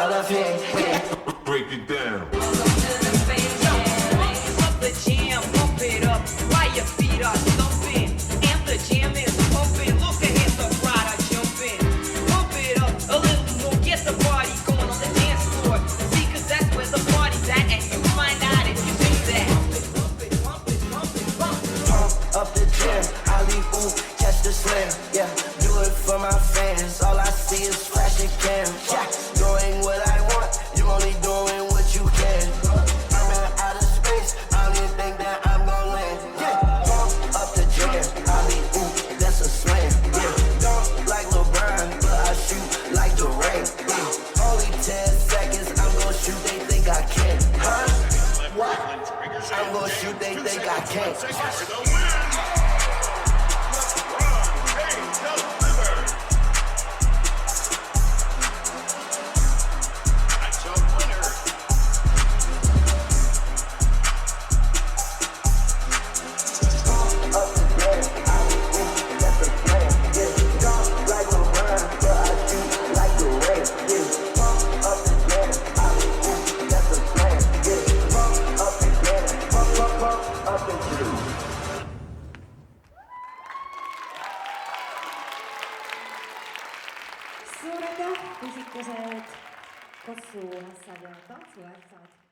my love hand. Break it down. Yeah, do it for my fans. All I see is flashing cams. Yeah, doing what I want, you only doing what you can. I'm in outer space, I don't even think that I'm gonna land. Yeah, pump up the jam, Ali, ooh, that's a slam. Yeah, don't like LeBron, but I shoot like Durant. Yeah, only 10 seconds, I'm gonna shoot, they think I can. Huh? What? I'm gonna shoot, they think I can. Suur aitäh, pisikesed Kossu Hassad ja tantsuärsad!